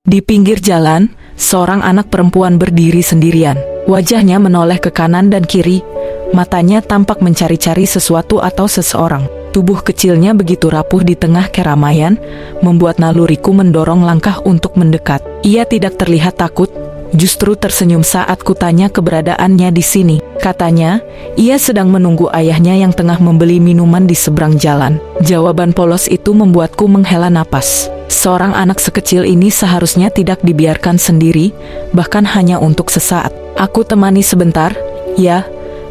Di pinggir jalan, seorang anak perempuan berdiri sendirian. Wajahnya menoleh ke kanan dan kiri, matanya tampak mencari-cari sesuatu atau seseorang. Tubuh kecilnya begitu rapuh di tengah keramaian, membuat naluriku mendorong langkah untuk mendekat. Ia tidak terlihat takut, justru tersenyum saat kutanya keberadaannya di sini. Katanya, ia sedang menunggu ayahnya yang tengah membeli minuman di seberang jalan. Jawaban polos itu membuatku menghela napas. Seorang anak sekecil ini seharusnya tidak dibiarkan sendiri, bahkan hanya untuk sesaat. Aku temani sebentar, ya,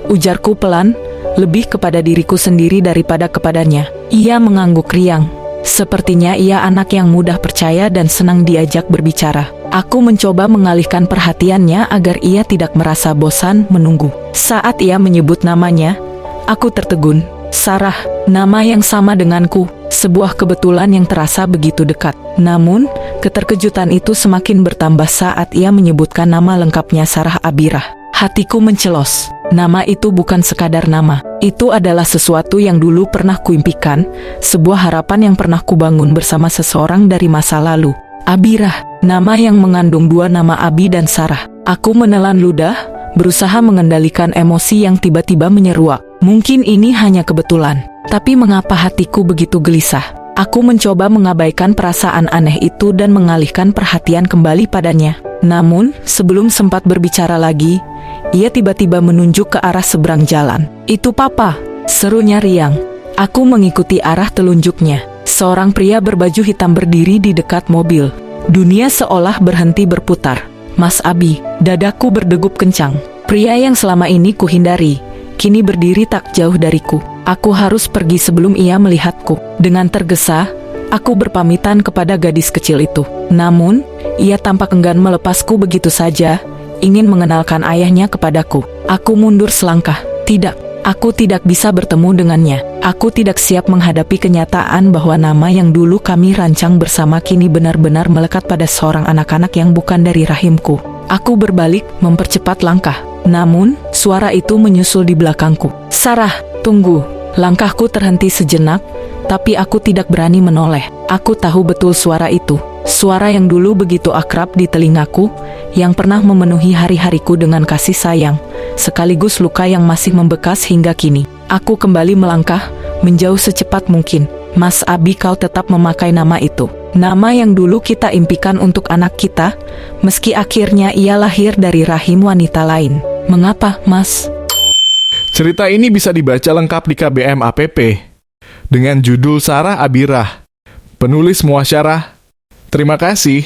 ujarku pelan, lebih kepada diriku sendiri daripada kepadanya. Ia mengangguk riang. Sepertinya ia anak yang mudah percaya dan senang diajak berbicara. Aku mencoba mengalihkan perhatiannya agar ia tidak merasa bosan menunggu. Saat ia menyebut namanya, aku tertegun. Sarah, nama yang sama denganku, sebuah kebetulan yang terasa begitu dekat. Namun, keterkejutan itu semakin bertambah saat ia menyebutkan nama lengkapnya Sarah Abirah. Hatiku mencelos. Nama itu bukan sekadar nama. Itu adalah sesuatu yang dulu pernah kuimpikan, sebuah harapan yang pernah kubangun bersama seseorang dari masa lalu. Abirah, nama yang mengandung dua nama Abi dan Sarah. Aku menelan ludah, berusaha mengendalikan emosi yang tiba-tiba menyeruak. Mungkin ini hanya kebetulan, tapi mengapa hatiku begitu gelisah? Aku mencoba mengabaikan perasaan aneh itu dan mengalihkan perhatian kembali padanya. Namun, sebelum sempat berbicara lagi, ia tiba-tiba menunjuk ke arah seberang jalan. "Itu Papa!" serunya riang. Aku mengikuti arah telunjuknya. Seorang pria berbaju hitam berdiri di dekat mobil. Dunia seolah berhenti berputar. "Mas Abi," dadaku berdegup kencang. Pria yang selama ini kuhindari, kini berdiri tak jauh dariku. Aku harus pergi sebelum ia melihatku. Dengan tergesa, aku berpamitan kepada gadis kecil itu. Namun, ia tampak enggan melepasku begitu saja, ingin mengenalkan ayahnya kepadaku. Aku mundur selangkah. Tidak, aku tidak bisa bertemu dengannya. Aku tidak siap menghadapi kenyataan bahwa nama yang dulu kami rancang bersama kini benar-benar melekat pada seorang anak-anak yang bukan dari rahimku. Aku berbalik, mempercepat langkah. Namun, suara itu menyusul di belakangku. "Sarah, tunggu." Langkahku terhenti sejenak, tapi aku tidak berani menoleh. Aku tahu betul suara itu. Suara yang dulu begitu akrab di telingaku, yang pernah memenuhi hari-hariku dengan kasih sayang, sekaligus luka yang masih membekas hingga kini. Aku kembali melangkah, menjauh secepat mungkin. "Mas Abi, kau tetap memakai nama itu. Nama yang dulu kita impikan untuk anak kita, meski akhirnya ia lahir dari rahim wanita lain. Mengapa, Mas?" Cerita ini bisa dibaca lengkap di KBM app dengan judul Sarah Abirah. Penulis Muasyarah. Terima kasih.